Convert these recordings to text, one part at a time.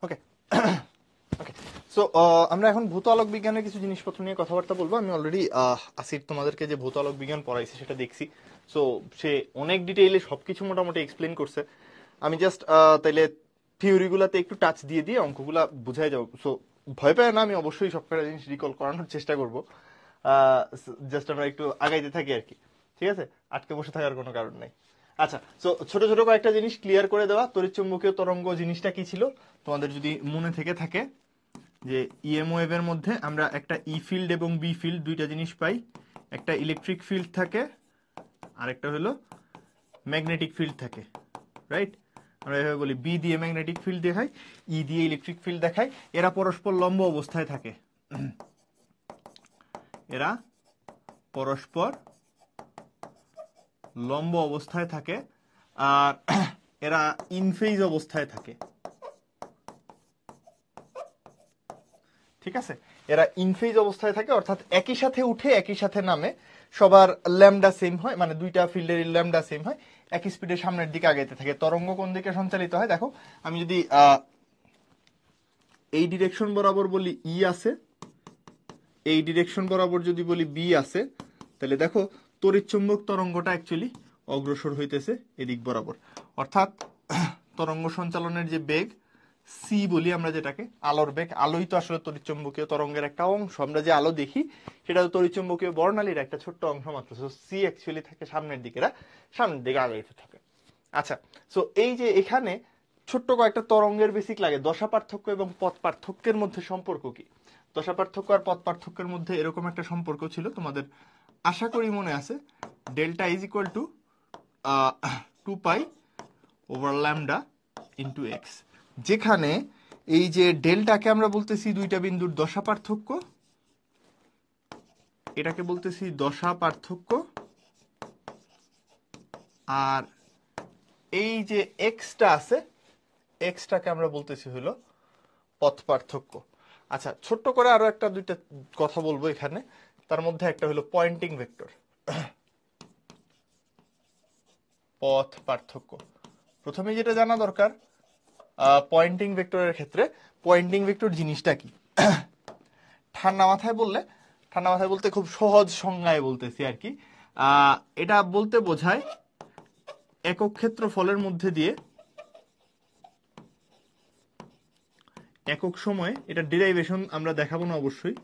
ওকে okay so আমরা এখন ভূত আলোক বিজ্ঞানের কিছু জিনিসপত্র নিয়ে কথাবার্তা বলবো। আমি অলরেডি আসিফ তোমাদেরকে যে ভূত আলোক বিজ্ঞান পড়াইছে সেটা দেখছি। সো সে অনেক ডিটেইলে সবকিছু মোটামুটি এক্সপ্লেন করছে। আমি জাস্ট তাইলে থিওরিগুলাতে একটু টাচ দিয়ে দিয়ে অঙ্কগুলা বুঝাই যাবো। সো ভয় পায় না, আমি অবশ্যই সবকটা জিনিস রিকল করানোর চেষ্টা করবো। জাস্ট আমরা একটু আগাইতে থাকি আর কি, ঠিক আছে? আটকে বসে থাকার কোনো কারণ নাই। আচ্ছা, সো ছোট ছোট কয়েকটা জিনিস ক্লিয়ার করে দেওয়া। তড়িৎচুম্বকীয় তরঙ্গ জিনিসটা কি ছিল তোমাদের যদি মনে থেকে থাকে, যে ইএম ওয়েভের মধ্যে আমরা একটা ই ফিল্ড এবং বি ফিল্ড দুইটা জিনিস পাই। একটা ইলেকট্রিক ফিল্ড থাকে, আর একটা হলো ম্যাগনেটিক ফিল্ড থাকে, রাইট? আমরা এভাবে বলি বি দিয়ে ম্যাগনেটিক ফিল্ড দেখাই, ই দিয়ে ইলেকট্রিক ফিল্ড দেখাই। এরা পরস্পর লম্ব অবস্থায় থাকে, এরা পরস্পর লম্ব অবস্থায় থাকে, আর এরা ইনফেজ অবস্থায় থাকে, ঠিক আছে? এরা ইনফেজ অবস্থায় থাকে, অর্থাৎ একই সাথে উঠে একই সাথে নামে, সবার ল্যামডা সেম হয়, মানে দুইটা ফিল্ডের ল্যামডা সেম হয়, একই স্পিডে সামনের দিকে আগাইতে থাকে। তরঙ্গ কোন দিকে সঞ্চালিত হয় দেখো, আমি যদি এই ডিরেকশন বরাবর বলি ই আছে, এই ডিরেকশন বরাবর যদি বলি বি আছে, তাহলে দেখো তড়িৎচুম্বক তরঙ্গটা অ্যাকচুয়ালি অগ্রসর হইতেছে এদিক বরাবর। অর্থাৎ তরঙ্গ সঞ্চালনের যে বেগ সি বলি আমরা, যেটাকে আলোর বেগ, আলোই তো আসলে তড়িৎচুম্বকীয় তরঙ্গের একটা অংশ। আমরা যে আলো দেখি সেটা তো তড়িৎচুম্বকীয় বর্ণালীর একটা ছোট্ট অংশ মাত্র। সো সি অ্যাকচুয়ালি থাকে সামনের দিকে, সামনের দিকে আগাইতে থাকে। আচ্ছা, সো এই যে এখানে ছোট্ট কয়েকটা তরঙ্গের বেসিক লাগে। দশা পার্থক্য এবং পথ পার্থক্যের মধ্যে সম্পর্ক কি? দশা পার্থক্য আর পথ পার্থক্যের মধ্যে এরকম একটা সম্পর্ক ছিল, তোমাদের আশা করি মনে আছে, delta is equal to 2 pi over lambda into x, যেখানে এই যে ডেল্টাকে আমরা বলতেছি দুইটা বিন্দুর দশা পার্থক্য, এটাকে বলতেছি দশা পার্থক্য, আর এই যে এক্সটা আছে, এক্সটাকে আমরা বলতেছি হলো পথ পার্থক্য। আচ্ছা, ছোট্ট করে আরো একটা দুইটা কথা বলবো এখানে। তার মধ্যে একটা হলো পয়েন্টিং ভেক্টর, পথ পার্থক্য। প্রথমে যেটা জানা দরকার পয়েন্টিং ভেক্টরের ক্ষেত্রে, পয়েন্টিং ভেক্টর জিনিসটা কি? ঠান্ডা মাথায় বললে, ঠান্ডা মাথায় বলতে খুব সহজ সংজ্ঞায় বলতেছি আর কি। এটা বলতে বোঝায় একক ক্ষেত্রফলের মধ্যে দিয়ে একক সময়ে, এটা ডিরাইভেশন আমরা দেখাবো না অবশ্যই,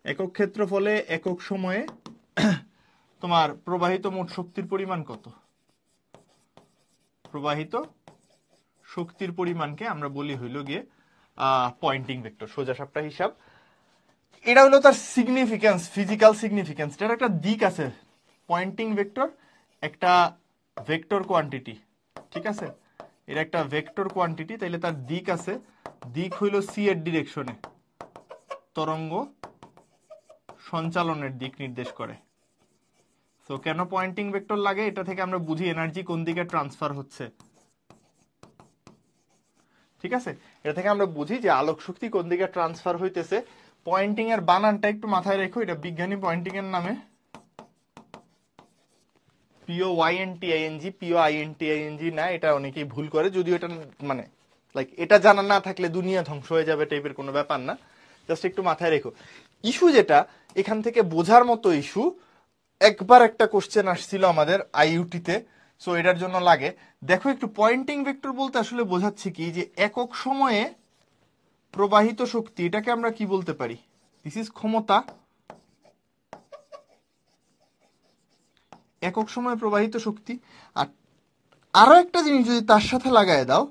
একক ক্ষেত্রফলে একক সময়ে তোমার প্রবাহিত মোট শক্তির পরিমাণ কত? প্রবাহিত শক্তির পরিমাণকে আমরা বলি হইল গিয়ে পয়েন্টিং ভেক্টর, সোজা সাপটা হিসাব। এটা হলো তার সিগনিফিকেন্স, ফিজিক্যাল সিগনিফিকেন্স। এটার একটা দিক আছে। পয়েন্টিং ভেক্টর একটা ভেক্টর কোয়ান্টিটি, ঠিক আছে? এটা একটা ভেক্টর কোয়ান্টিটি, তাইলে তার দিক আছে। দিক হইল সি এর ডিরেকশনে, তরঙ্গ সঞ্চালনের দিক নির্দেশ করে। তো কেন পয়েন্টিং ভেক্টর লাগে? এটা থেকে আমরা বুঝি এনার্জি কোন দিকে ট্রান্সফার হচ্ছে, ঠিক আছে? এটা থেকে আমরা বুঝি যে আলোক শক্তি কোন দিকে ট্রান্সফার হইতেছে। পয়েন্টিং এর বানানটা একটু মাথায় রেখো, এটা বিজ্ঞানী পয়েন্টিং এর নামে POINTING, POINTING না, এটা অনেকেই ভুল করে, যদিও এটা মানে লাইক এটা জানা না থাকলে দুনিয়া ধ্বংস হয়ে যাবে টাইপের কোনো ব্যাপার না। জাস্ট একটু মাথায় রেখো। ইস্যু যেটা এখান থেকে বোঝার মতো ইস্যু, একবার একটা কোশ্চেন আসছিল আমাদের আইইউটিতে, সো এটার জন্য লাগে। দেখো একটু, পয়েন্টিং ভেক্টর বলতে আসলে বোঝাচ্ছে কি, যে একক সময়ে প্রবাহিত শক্তি, এটাকে আমরা কি বলতে পারি? দিস ইজ ক্ষমতা। একক সময়ে প্রবাহিত শক্তি। আর আরো একটা জিনিস যদি তার সাথে লাগায় দাও,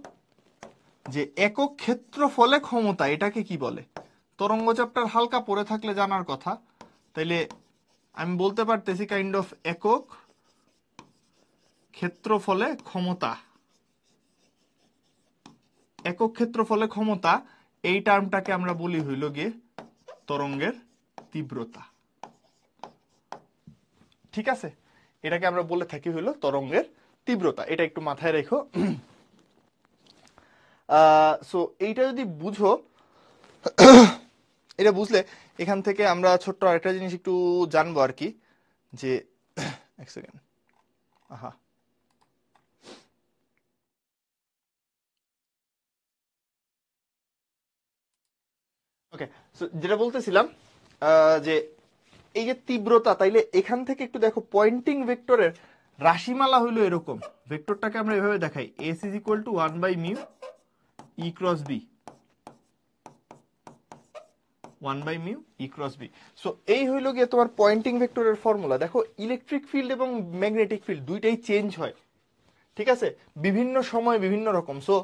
যে একক ক্ষেত্রফলে ক্ষমতা, এটাকে কি বলে? তরঙ্গ চ্যাপ্টার হালকা পড়ে থাকলে জানার কথা। তাইলে আমি বলতে পারতেছি কাইন্ড অফ একক ক্ষেত্রফলে ক্ষমতা। একক ক্ষেত্রফলে ক্ষমতা, এই টার্মটাকে আমরা বলি হইল গিয়ে তরঙ্গের তীব্রতা, ঠিক আছে? এটাকে আমরা বলে থাকি হইল তরঙ্গের তীব্রতা। এটা একটু মাথায় রেখো। সো এইটা যদি বুঝো, এটা বুঝলে এখান থেকে আমরা ছোট্ট আরেকটা জিনিস একটু জানবো আর কি, যে এক সেকেন্ড, আহা, ওকে, সো যেটা বলতেছিলাম যে এই যে তীব্রতা, তাইলে এখান থেকে একটু দেখো পয়েন্টিং ভেক্টরের রাশিমালা হইলো এরকম। ভেক্টরটাকে আমরা এভাবে দেখাই, S is equal to 1/μ E cross B, 1/μ E cross B. So এই হইলো গিয়ে তোমার পয়েন্টিং ভেক্টরের ফর্মুলা। দেখো ইলেকট্রিক ফিল্ড এবং ম্যাগনেটিক ফিল্ড দুইটাই চেঞ্জ হয়, ঠিক আছে, বিভিন্ন সময় বিভিন্ন রকম। সো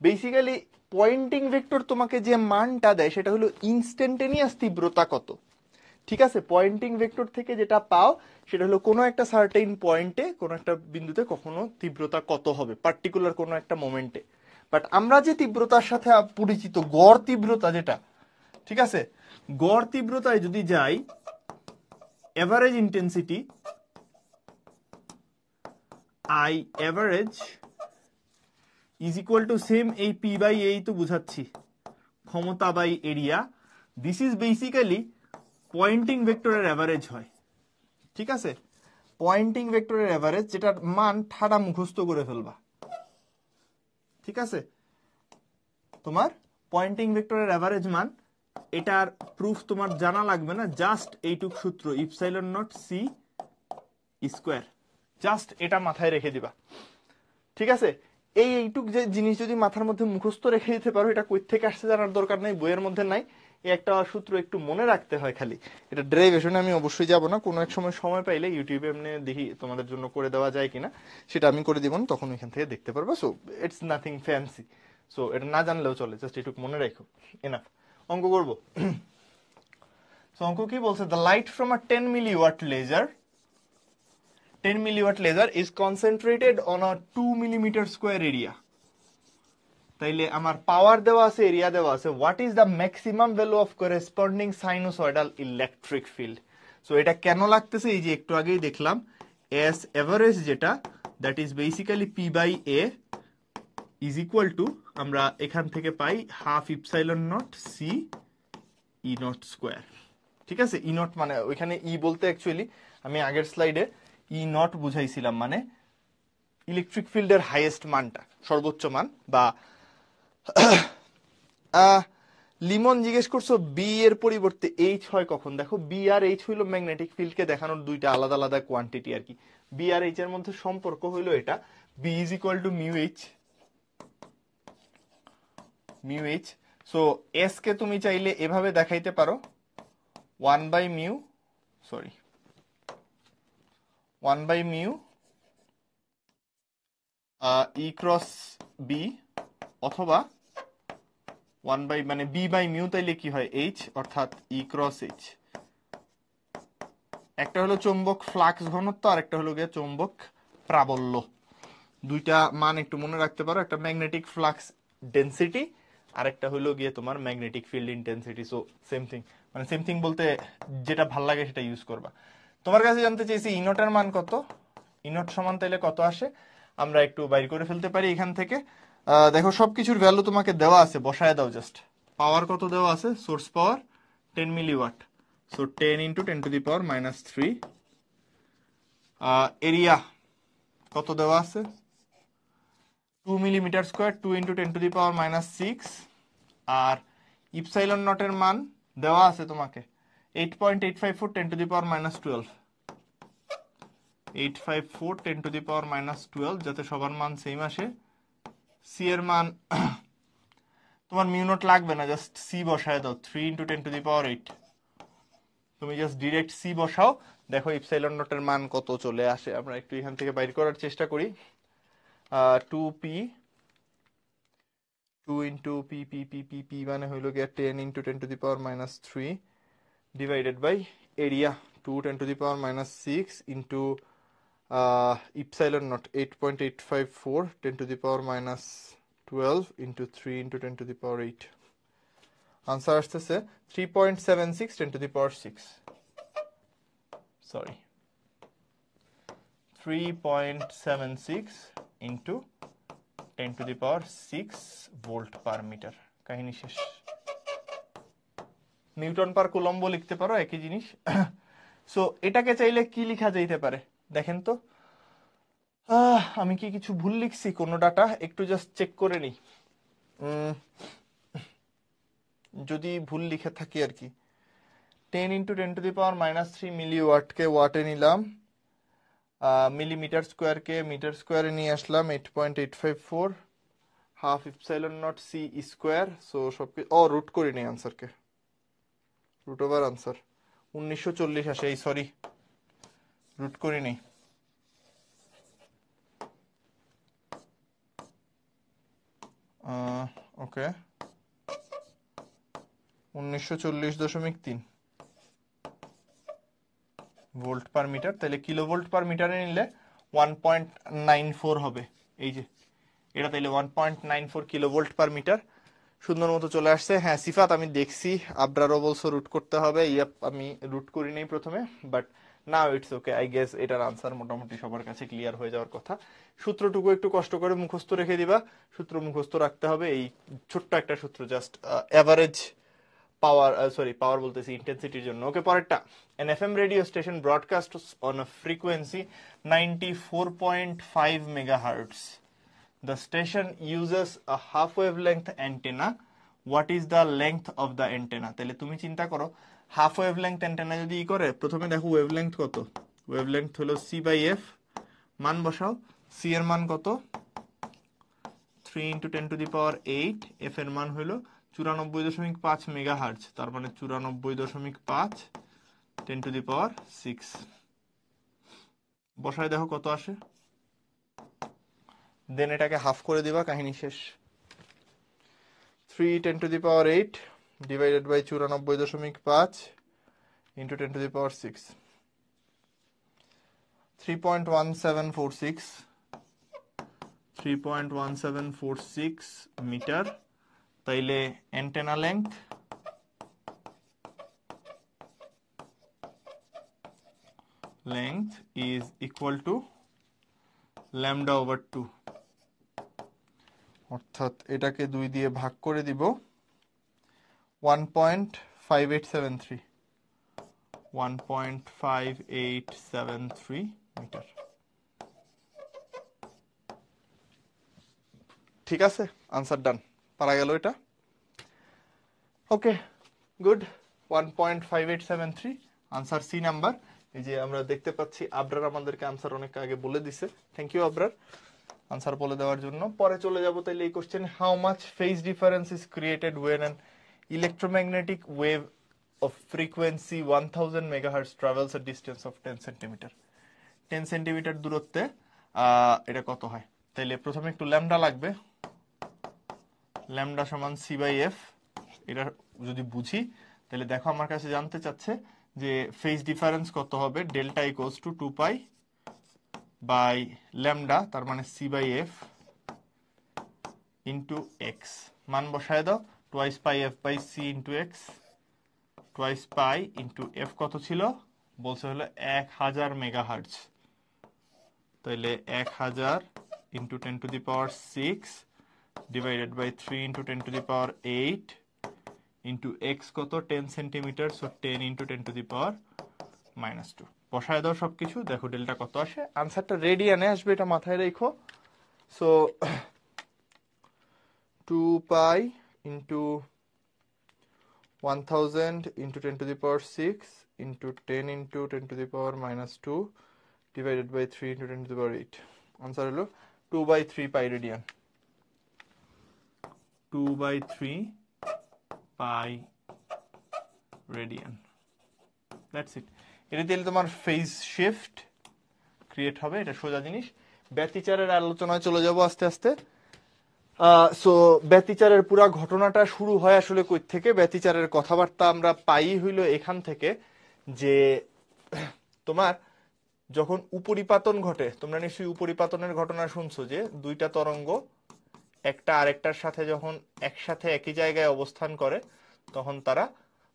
বেসিক্যালি পয়েন্টিং ভেক্টর তোমাকে যে মানটা দেয় সেটা হলো ইনস্ট্যান্টেনিয়াস তীব্রতা কত, ঠিক আছে। পয়েন্টিং ভেক্টর থেকে যেটা পাও সেটা হলো কোনো একটা সার্টেইন পয়েন্টে, কোনো একটা বিন্দুতে কখনো তীব্রতা কত হবে পার্টিকুলার কোনো একটা মোমেন্টে। বাট আমরা যে তীব্রতার সাথে পরিচিত গড় তীব্রতা যেটা, ঠিক আছে, গড় তীব্রতায় যদি যাই, average intensity I average is equal to same, এই পি বাই এই তো বুঝাচ্ছি, ক্ষমতা by area. This is basically pointing ভেক্টরের অ্যাভারেজ হয়, ঠিক আছে। পয়েন্টিং ভেক্টরের অ্যাভারেজ, যেটার মান ঠাডা মুখস্থ করে ফেলবা, ঠিক আছে। তোমার পয়েন্টিং ভেক্টরের অ্যাভারেজ মান, এটার প্রুফ তোমার জানা লাগবে না, জাস্ট এইটুক সূত্র epsilon naught C square, just এটা মাথায় রেখে দিবা, ঠিক আছে। এইটুক যে জিনিস যদি মাথার মধ্যে মুখস্থ রেখে দিতে পারো, এটা কই থেকে আসছে জানার দরকার নেই, বইয়ের মধ্যে নাই। এই একটা সূত্র একটু মনে রাখতে হয় খালি। এটা ডেরিভেশনে আমি অবশ্যই যাব না, কোনো এক সময় পাইলে ইউটিউবে এমনি দেখি তোমাদের জন্য করে দেওয়া যায় কিনা, সেটা আমি করে দিব না, তখন ওইখান থেকে দেখতে পারবো। So it's nothing fancy, so এটা না জানলেও চলে, জাস্ট এটুক মনে রাখো, এনাফ। অঙ্ক করবো। সো অঙ্ক কি বলছে, the light from a 10 milliwatt laser, 10 milliwatt laser is concentrated on a 2 millimeter square area. তাইলে আমার পাওয়ার দেওয়া আছে, এরিয়া দেওয়া আছে, what is the maximum value of corresponding sinusoidal electric field. So এটা কেন লাগতেছে, এই যে একটু আগেই দেখলাম, এস এভারেজ যেটা, that is basically P by A is equal to, আমরা এখান থেকে পাই half epsilon naught c E naught square, ঠিক আছে। ই নট মানে ওইখানে ই বলতে অ্যাকচুয়ালি আমি আগের স্লাইডে ই নট বুঝাইছিলাম, মানে ইলেকট্রিক ফিল্ডের হাইয়েস্ট মানটা, সর্বোচ্চ মান। বা লিমন জিজ্ঞেস করছো বি এর পরিবর্তে এইচ হয় কখন। দেখো বি আর এইচ হইলো ম্যাগনেটিক ফিল্ডকে দেখানোর দুইটা আলাদা আলাদা কোয়ান্টিটি আর কি। বি আর এইচ এর মধ্যে সম্পর্ক হইলো এটা, B is equal to mu H, mu H. So S কে তুমি চাইলে এভাবে দেখাইতে পারো, 1/μ, সরি 1/μ ই ক্রস বি, অথবা 1 মানে বি বাই মিউ, তাইলে কি হয় এইচ, অর্থাৎ ই ক্রস এইচ। একটা হলো চৌম্বক ফ্লাক্স ঘনত্ব, আর একটা হলো গিয়ে চৌম্বক প্রাবল্য। দুইটা মান একটু মনে রাখতে পারো, একটা ম্যাগনেটিক ফ্লাক্স ডেন্সিটি, আর একটা হলো গিয়ে তোমার magnetic field intensity. So same thing, মানে সেম থিং বলতে যেটা ভাল লাগে সেটা ইউজ করবা। তোমার কাছে জানতে চাইছি ইনটের মান কত, ইনট সমান তাইলে কত আসে, আমরা একটু বাইর করে ফেলতে পারি এখান থেকে। দেখো সবকিছুর ভ্যালু তোমাকে দেওয়া আছে, বসায় দাও জাস্ট। পাওয়ার কত দেওয়া আছে, সোর্স পাওয়ার 10 মিলিওয়াট, সো 10 ইন্টু 10⁻³ এরিয়া কত দেওয়া আছে, 2 মিলিমিটার স্কোয়ার, 2 ইন্টু 10⁻⁶। আর ইপসাইলন নটের মান দেওয়া আছে তোমাকে 8.854 10⁻12, 854 10⁻12, যাতে সবার মান সেম আসে। সি এর মান তোমার মিউ নট লাগবে না, জাস্ট সি বসায় দাও, 3 ইন্টু 10⁸। তুমি জাস্ট ডিরেক্ট সি বসাও, দেখো ইপসাইলন নটের মান কত চলে আসে। আমরা একটু এখান থেকে বাইর করার চেষ্টা করি। 2p 2 into P P P P P মানে হইল গিয়া 10 into 10⁻³ divided by area 2 10⁻⁶ into epsilon naught 8.854 10⁻12 into 3 into 10⁸। Answer আসতেছে 3.76 10⁶, sorry 3.76 into 10⁶ volt per metre. কাহিনী শেষ। নিউটন পার কুলম্ব লিখতে পারো, একই জিনিস। সো এটাকে চাইলে কি লিখা যাইতে পারে দেখেন তো, আমি কি কিছু ভুল লিখছি, কোনো ডাটা একটু জাস্ট চেক করে নিই। যদি ভুল লিখে থাকি আর কি। 10 × 10⁻³ মিলি ওয়াটকে ওয়াটে নিলাম, মিলিমিটার স্কোয়ারকে মিটার স্কোয়ারে নিয়ে আসলাম 8.854, half epsilon naught C square. So সব রুট করে নিই আনসারকে, রুট ওভার আনসার 1940 আসে, এই সরি রুট করে নিই। ওকে 1940.3 ভোল্ট পার মিটার, তাহলে কিলো ভোল্ট পার মিটারে নিলে 1.94 হবে। এই যে এটা তাইলে 1.94 কিলো ভোল্ট পার মিটার সুন্দর মতো চলে আসছে। হ্যাঁ সিফাত আমি দেখছি আবরারও বলছো রুট করতে হবে, ইয়াপ আমি রুট করি নেই প্রথমে, but now it's okay. I guess এটার আনসার মোটামুটি সবার কাছে ক্লিয়ার হয়ে যাওয়ার কথা। সূত্রটুকু একটু কষ্ট করে মুখস্থ রেখে দিবা, সূত্র মুখস্থ রাখতে হবে, এই ছোট্ট একটা সূত্র, জাস্ট অ্যাভারেজ পাওয়ার, সরি পাওয়ার বলতেছি ইন্টেন্সিটির জন্য। ওকে পরেরটা, an FM radio station broadcasts on a frequency 94.5 megahertz. The station uses a half wavelength antenna. What is the length of the antenna? তাহলে তুমি চিন্তা করো হাফ ওয়েভলেংথ অ্যান্টেনা যদি ই করে, প্রথমে দেখো ওয়েভলেংথ কত, ওয়েভলেংথ হলো c/f, মান বসাও, c এর মান কত 3 × 10⁸, f এর মান হলো 94.5 মেগাহার্টজ, তার মানে 94.5 10⁶। বসায় দেখো কত আসে, দেন এটাকে হাফ করে দিবা, কাহিনী শেষ। 3 × 10⁸ ডিভাইডেড বাই 94.5 ইন্টু 10⁶, 3.1746 3.1746 মিটার। তাইলে antenna length is equal to λ/2, অর্থাৎ এটাকে 2 দিয়ে ভাগ করে দিব 1.5873 1.5873 মিটার। ঠিক আছে, আনসার ডান, পারা গেল এটা। Okay good, 1.5873 answer C number. এই যে আমরা দেখতে পাচ্ছি আবরার আমাদেরকে আনসার অনেক আগে বলে দিছে, থ্যাংক ইউ আবরার আনসার বলে দেওয়ার জন্য। পরে চলে যাব তাইলে এই question, how much phase difference is created when an electromagnetic wave of frequency 1000 megahertz travels a distance of 10 centimetre. 10 centimetre দূরত্বে এটা কত হয়? তাইলে প্রথমে একটু ল্যামডা লাগবে, ল্যামডা সমান c/f। এটা যদি বুঝি তাহলে দেখো আমার কাছে জানতে চাচ্ছে যে ফেজ ডিফারেন্স কত হবে, delta equals to 2 pi by lambda, তার মানে c/f ইন্টু এক্স। মান বসায় দাও, twice pi F by C into X, twice pi into F কত ছিল বলছে হলো 1000 মেগাহার্টজ। তাহলে 1000 into 10⁶ divided by 3 into 10⁸ into X কত 10 সেন্টিমিটার, সো 10 ইন্টু 10⁻²। বসায় দাও সবকিছু, দেখো ডেল্টা কত আসে। আনসারটা রেডিয়ানে আসবে, এটা মাথায় রেখো। So 2 pi into 1000 into 10⁶ into 10 into 10⁻² divided by 3 into 10⁸। Answer হলো 2/3 pi radian, 2/3 pi radian. That's it. এটা দিলে তোমার ফেজ শিফট ক্রিয়েট হবে, এটা সোজা জিনিস। ব্যতিচারের আলোচনায় চলে যাব আস্তে আস্তে। সো ব্যতিচারের পুরা ঘটনাটা শুরু হয় আসলে কই থেকে? ব্যতিচারের কথাবার্তা আমরা পাই হইল এখান থেকে যে তোমার যখন উপরিপাতন ঘটে, তোমরা নিশ্চয়ই উপরিপাতনের ঘটনা শুনছো, যে দুইটা তরঙ্গ একটা আরেকটার সাথে যখন একসাথে একই জায়গায় অবস্থান করে তখন তারা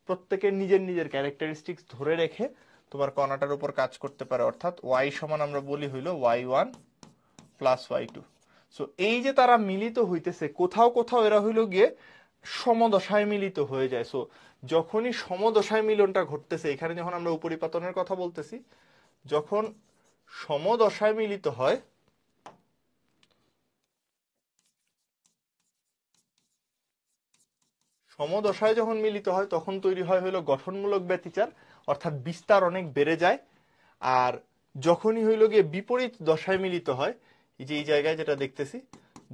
প্রত্যেকের নিজের নিজের ক্যারেক্টারিস্টিক্স ধরে রেখে তোমার কণাটার উপর কাজ করতে পারে। অর্থাৎ ওয়াই সমান আমরা বলি হইল y1 প্লাস y2। সো এই যে তারা মিলিত হইতেছে, কোথাও কোথাও এরা হইল গিয়ে সমদশায় মিলিত হয়ে যায়। সো যখনই সমদশায় মিলনটা ঘটতেছে, এখানে যখন আমরা উপরিপাতনের কথা বলতেছি, যখন সমদশায় মিলিত হয় সমদশায় যখন মিলিত হয় তখন তৈরি হয় হলো গঠনমূলক ব্যতিচার, অর্থাৎ বিস্তার অনেক বেড়ে যায়। আর যখনই হইল গিয়ে বিপরীত দশায় মিলিত হয়, এই যে এই জায়গায় যেটা দেখতেছি,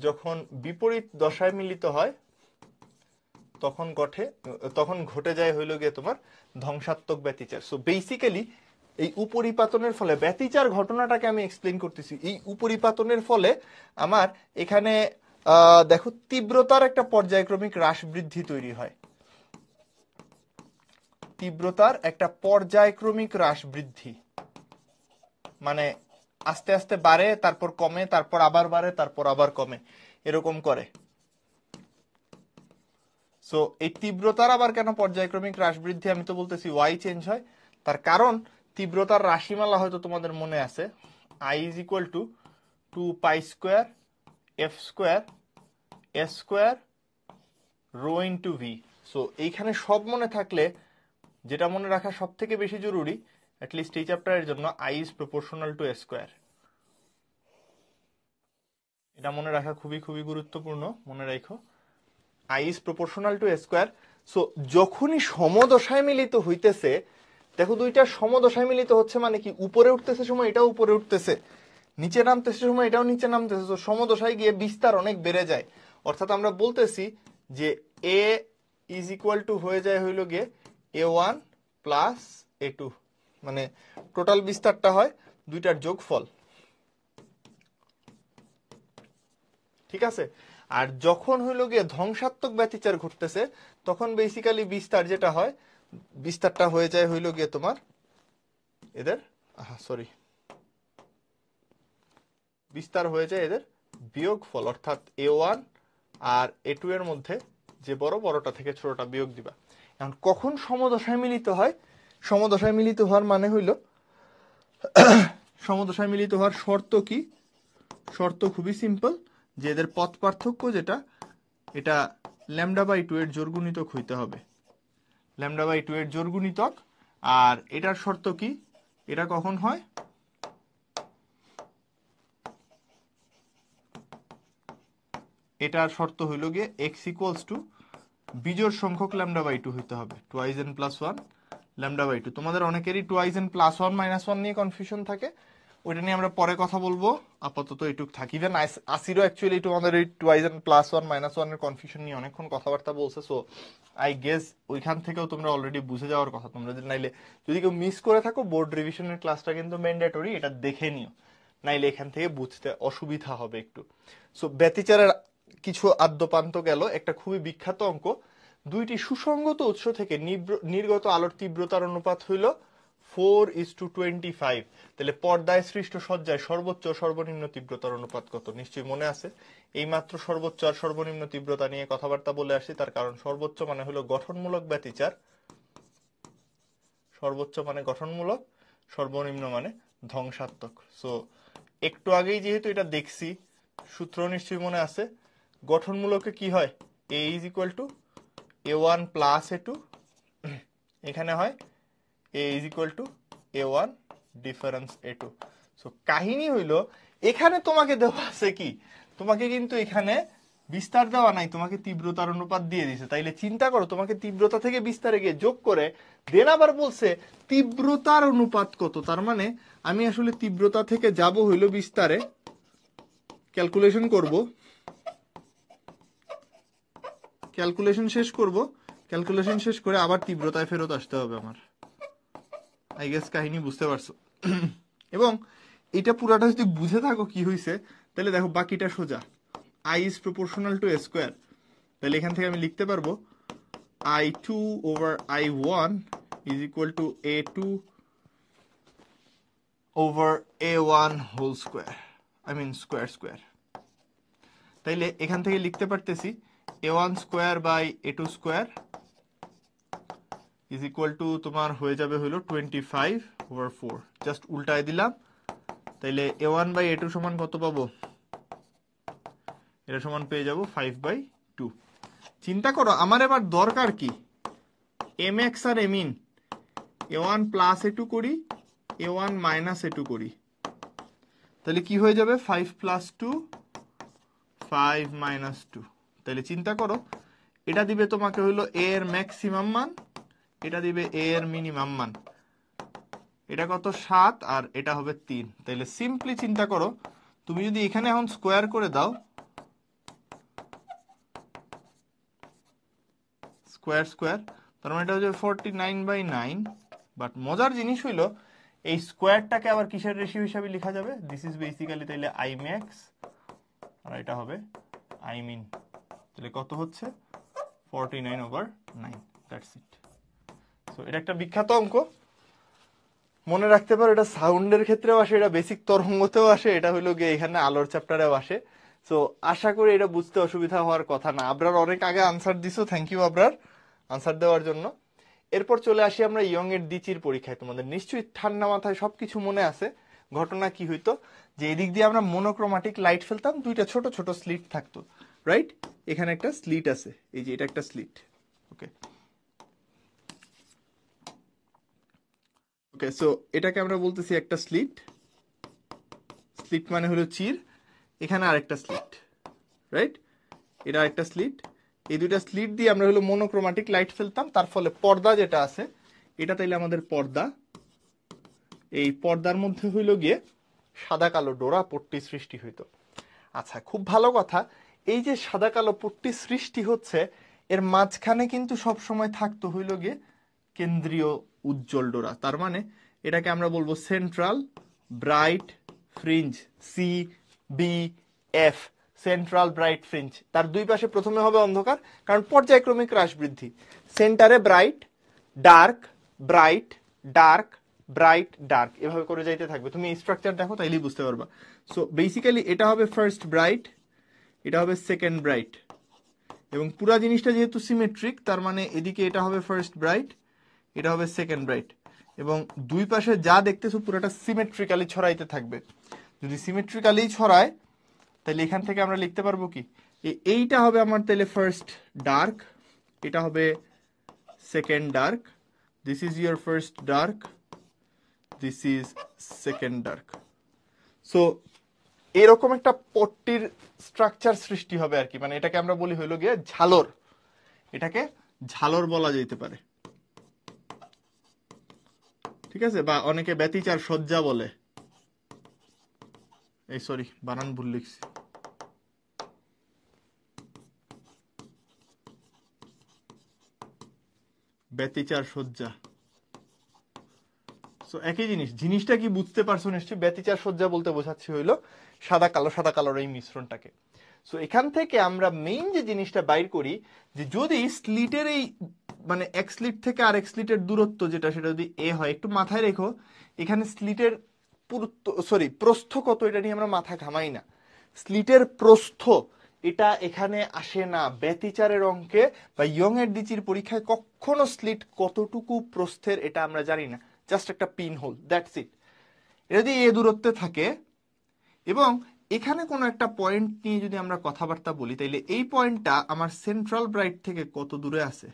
যখন বিপরীত দশায় মিলিত হয় তখন ঘটে যায় হইল গিয়ে তোমার ধ্বংসাত্মক ব্যতিচার। সো বেসিক্যালি এই উপরিপাতনের ফলে ব্যতিচার ঘটনাটাকে আমি এক্সপ্লেন করতেছি। এই উপরিপাতনের ফলে আমার এখানে দেখো তীব্রতার একটা পর্যায়ক্রমিক হ্রাস বৃদ্ধি তৈরি হয়। তীব্রতার একটা পর্যায়ক্রমিক হ্রাস বৃদ্ধি মানে আস্তে আস্তে বাড়ে, তারপর কমে, তারপর আবার বাড়ে, তারপর আবার কমে, এরকম করে। সো এই তীব্রতার আবার কেন পর্যায়ক্রমিক হ্রাস বৃদ্ধি, আমি তো বলতেছি ওয়াই চেঞ্জ হয়, তার কারণ তীব্রতার রাশিমালা হয়তো তোমাদের মনে আছে, I is equal to 2 pi square F square S square rho into V. So এইখানে সব মনে থাকলে যেটা মনে রাখা সব থেকে বেশি জরুরি, অ্যাটলিস্ট এই চ্যাপ্টারের জন্য, I is proportional to A square. এটা মনে রাখা খুবই খুবই গুরুত্বপূর্ণ, মনে রাখো I is proportional to A square. So যখনই সমদশায় মিলিত হইতেছে, দেখো দুইটা সমদশায় মিলিত হচ্ছে মানে কি, উপরে উঠতেছে সময় এটাও উপরে উঠতেছে, নিচে নামতেছে সময় এটাও নিচে নামতেছে। তো সমদশায় গিয়ে বিস্তার অনেক বেড়ে যায়, অর্থাৎ আমরা বলতেছি যে এ ইজ ইকুয়াল টু হয়ে যায় হইল গিয়ে a1 প্লাস a2, মানে টোটাল বিস্তারটা হয় দুইটার যোগফল, ঠিক আছে। আর যখন হইল গিয়ে ধ্বংসাত্মক ব্যতিচার ঘটতেছে, তখন বেসিক্যালি বিস্তার যেটা হয়, বিস্তারটা হয়ে যায় হইল গিয়ে তোমার এদের বিস্তার হয়ে যায় এদের বিয়োগফল, অর্থাৎ a1 আর a2 এর মধ্যে যে বড়, বড়টা থেকে ছোটটা বিয়োগ দিবা। এখন কখন সমদশায় মিলিত হয়? সমদশায় মিলিত হওয়ার মানে হইল, সমদশায় মিলিত হওয়ার শর্ত কি? শর্ত খুবই সিম্পল, যে এদের পথ পার্থক্য যেটা, এটা λ/2 এর জোড় গুণিতক হইতে হবে, λ/2 এর জোড় গুণিতক। আর এটার শর্ত কি? এটা কখন হয়? এটার শর্ত হইল গিয়ে x ইকুয়ালস টু বিজোড় সংখ্যক λ/2 হইতে হবে, 2n + 1 λ/2। তোমাদের অনেকেরই 2n + 1 - 1 নিয়ে কনফিউশন থাকে, ওইটা নিয়ে আমরা পরে কথা বলবো, আপাতত এটুক থাকি। ইভেন আসিরও অ্যাকচুয়ালি তোমাদের এই 2n + 1 - 1 এর কনফিউশন নিয়ে অনেকক্ষণ কথাবার্তা বলছে। সো আই গেস ওইখান থেকেও তোমরা অলরেডি বুঝে যাওয়ার কথা। তোমরা যদি নাইলে যদি কেউ মিস করে থাকো, বোর্ড রিভিশনের ক্লাসটা কিন্তু ম্যান্ডেটরি, এটা দেখে নিও, নাইলে এখান থেকে বুঝতে অসুবিধা হবে একটু। সো ব্যতিচারের কিছু আদ্যপান্ত গেল। একটা খুবই বিখ্যাত অঙ্ক, দুইটি সুসংগত উৎস থেকে নির্গত আলোর তীব্রতার অনুপাত হইল 4:25। তাহলে পর্দায় সৃষ্ট সজ্জায় সর্বোচ্চ সর্বনিম্ন তীব্রতার অনুপাত কত? নিশ্চয়ই মনে আছে, এই মাত্র সর্বোচ্চ আর সর্বনিম্ন তীব্রতা নিয়ে কথাবার্তা বলে আসছি। তার কারণ সর্বোচ্চ মানে হলো গঠনমূলক ব্যতিচার, সর্বোচ্চ মানে গঠনমূলক, সর্বনিম্ন মানে ধ্বংসাত্মক। সো একটু আগেই যেহেতু এটা দেখছি, সূত্র নিশ্চয়ই মনে আছে, গঠনমূলকে কি হয়? a is equal two a1 plus a2, এখানে হয় a is equal two a1 difference a2। So কাহিনী হইল, এখানে তোমাকে দেওয়া আছে কি, তোমাকে কিন্তু এখানে বিস্তার দেওয়া নাই, তোমাকে তীব্রতার অনুপাত দিয়ে দিছে। তাইলে চিন্তা করো, তোমাকে তীব্রতা থেকে বিস্তারে গিয়ে যোগ করে দেন আবার বলছে তীব্রতার অনুপাত কত। তার মানে আমি আসলে তীব্রতা থেকে যাব হইল বিস্তারে, ক্যালকুলেশন করব, ক্যালকুলেশন শেষ করে আবার তীব্রতায় ফেরত আসতে হবে আমার। আই গেস কাহিনী বুঝতে পারছো। এবং এটা পুরাটা যদি বুঝে থাকো কি হইছে, তাহলে দেখো বাকিটা সোজা, I is proportional to A square. তাহলে এখান থেকে আমি লিখতে পারবো I2 over I1 is equal to A2 over A1 whole square, I mean square। তাইলে এখান থেকে লিখতে পারতেছি A1 square by A2 square is equal to তোমার হয়ে যাবে হলো 25/4। জাস্ট উল্টায় দিলাম, তাইলে A1 by A2 সমান কত পাবো? এটা সমান পেয়ে যাবো 5/2। চিন্তা করো, আমার এবার দরকার কি, mx আর min, a1 প্লাস a2 করি, a1 মাইনাস a2 করি, তাহলে কি হয়ে যাবে? 5 + 2 5 - 2। তাহলে চিন্তা করো, এটা দিবে তোমাকে হইলো এ এর ম্যাক্সিমাম মান, এটা দিবে এ এর মিনিমাম মান। এটা কত 7 আর এটা হবে 3। তাহলে সিম্পলি চিন্তা করো, তুমি যদি এখানে এখন স্কোয়ার করে দাও, স্কোয়ার স্কোয়ার, তার মানে এটা হচ্ছে 49/9। বাট মজার জিনিস হইলো এই স্কোয়ারটাকে আবার কিসের রেশিও হিসাবে লেখা যাবে? দিস ইজ বেসিক্যালি তাইলে আই ম্যাক্স আর এটা হবে আই মিন। তাহলে কত হচ্ছে 49/9। That's it. সো এটা একটা বিখ্যাত অঙ্ক, মনে রাখতে পারো। এটা সাউন্ডের ক্ষেত্রেও আসে, এটা বেসিক তরঙ্গতেও আসে, এটা হইলো গিয়ে এখানে আলোর চ্যাপ্টারেও আসে। সো আশা করি এটা বুঝতে অসুবিধা হওয়ার কথা না। আবরার অনেক আগে আনসার দিছো, থ্যাংক ইউ আবরার আনসার দেওয়ার জন্য। এরপর চলে আসি আমরা ইয়ং এর দ্বিচির পরীক্ষায়। তোমাদের নিশ্চয়ই ঠান্ডা মাথায় সবকিছু মনে আছে। ঘটনা কি হইতো যে এদিক দিয়ে আমরা মনোক্রোমাটিক লাইট ফেলতাম, দুইটা ছোট ছোট স্লিট থাকতো, রাইট? এখানে একটা স্লিট আছে, এই যে এটা একটা স্লিট। ওকে ওকে, সো এটাকে আমরা বলতেছি একটা স্লিট। স্লিট মানে হলো চির। এখানে আরেকটা স্লিট, রাইট? এটা আরেকটা স্লিট। এই দুইটা স্লিট দিয়ে আমরা হলো মনোক্রোমাটিক লাইট ফেলতাম, তার ফলে পর্দা যেটা আছে এটা তাইলে আমাদের পর্দা। এই পর্দার মধ্যে হইল গিয়ে সাদা কালো ডোরা পট্টি সৃষ্টি হইতো। আচ্ছা, খুব ভালো কথা, এই যে সাদা কালো পট্টি সৃষ্টি হচ্ছে, এর মাঝখানে কিন্তু সব সময় থাকতো হইল গিয়ে কেন্দ্রীয় উজ্জ্বল ডোরা। তার মানে এটাকে আমরা বলবো central bright fringe, C B F, central bright fringe. তার দুই পাশে প্রথমে হবে অন্ধকার, কারণ পর্যায়ক্রমিক হ্রাস বৃদ্ধি। সেন্টারে bright dark bright dark bright dark, এভাবে করে যাইতে থাকবে। তুমি স্ট্রাকচার দেখো তাইলেই বুঝতে পারবা। সো বেসিক্যালি এটা হবে ফার্স্ট ব্রাইট, এটা হবে সেকেন্ড ব্রাইট, এবং পুরা জিনিসটা যেহেতু সিমেট্রিক, তার মানে এদিকে এটা হবে ফার্স্ট ব্রাইট, এটা হবে সেকেন্ড ব্রাইট, এবং দুই পাশে যা দেখতেছো পুরোটা সিমেট্রিক্যালি ছড়াইতে থাকবে। যদি সিমেট্রিক্যালি ছড়ায় তাহলে এখান থেকে আমরা লিখতে পারবো কি, এইটা হবে আমার তাহলে ফার্স্ট ডার্ক, এটা হবে second dark, this is your first dark, this is second dark. So এরকম একটা পট্টির স্ট্রাকচার সৃষ্টি হবে আর কি। মানে এটাকে আমরা বলি হইল গিয়ে ঝালর, এটাকে ঝালর বলা যেতে পারে, ঠিক আছে? বা অনেকে ব্যতিচার সজ্জা বলে। এই সরি, বানান ভুল লিখছি। ব্যতিচার সজ্জা। সো একই জিনিস, জিনিসটা কি বুঝতে পারছো নিশ্চয়ই? ব্যতিচার সজ্জা বলতে বোঝাচ্ছি হইলো সাদা কালোর এই মিশ্রণটাকে। সো এখান থেকে আমরা মেইন যে জিনিসটা বাইর করি, যে যদি স্লিটের এই মানে এক স্লিট থেকে আরেক স্লিটের দূরত্ব যেটা, সেটা যদি এ হয়, একটু মাথায় রেখো এখানে স্লিটের প্রস্থ কত এটা নিয়ে আমরা মাথা ঘামাই না। স্লিটের প্রস্থ এটা এখানে আসে না ব্যতিচারের অঙ্কে বা ইয়ং এর দ্বিচির পরীক্ষায়। কখনো স্লিট কতটুকু প্রস্থের এটা আমরা জানি না, জাস্ট একটা পিন হোল, দ্যাটস ইট। এটা যদি এ দূরত্বে থাকে এবং এখানে কোনো একটা পয়েন্ট নিয়ে যদি আমরা কথাবার্তা বলি, তাইলে এই পয়েন্টটা আমার সেন্ট্রাল ব্রাইট থেকে কত দূরে আছে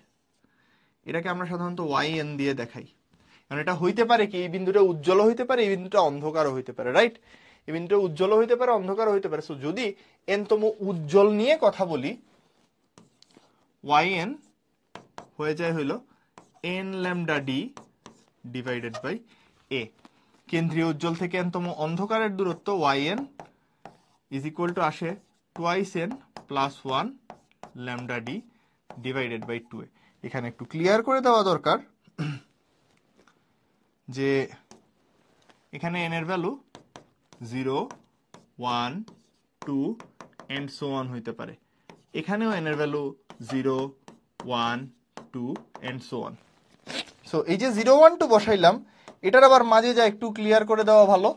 এটাকে আমরা সাধারণত ওয়াই এন দিয়ে দেখাই। কারণ এটা হইতে পারে কি, এই বিন্দুটা উজ্জ্বল হইতে পারে, এই বিন্দুটা অন্ধকারও হইতে পারে, রাইট? এই বিন্দুটা উজ্জ্বল হইতে পারে, অন্ধকারও হইতে পারে। সো যদি এন তম উজ্জ্বল নিয়ে কথা বলি, ওয়াই এন হয়ে যায় হইল n lambda D divided by A. কেন্দ্রীয় উজ্জ্বল থেকে এনতম অন্ধকারের দূরত্ব Y n is equal to আসে twice n plus 1 lambda D divided by 2 A. এখানে একটু ক্লিয়ার করে দেওয়া দরকার যে এখানে এন এর ভ্যালু 0 1 2 এন্ড সো অন হইতে পারে, এখানেও এন এর value 0 1 2 and so on. So এই যে 0 1 2 বসাইলাম, এটার আবার মাঝে যা একটু ক্লিয়ার করে দেওয়া ভালো।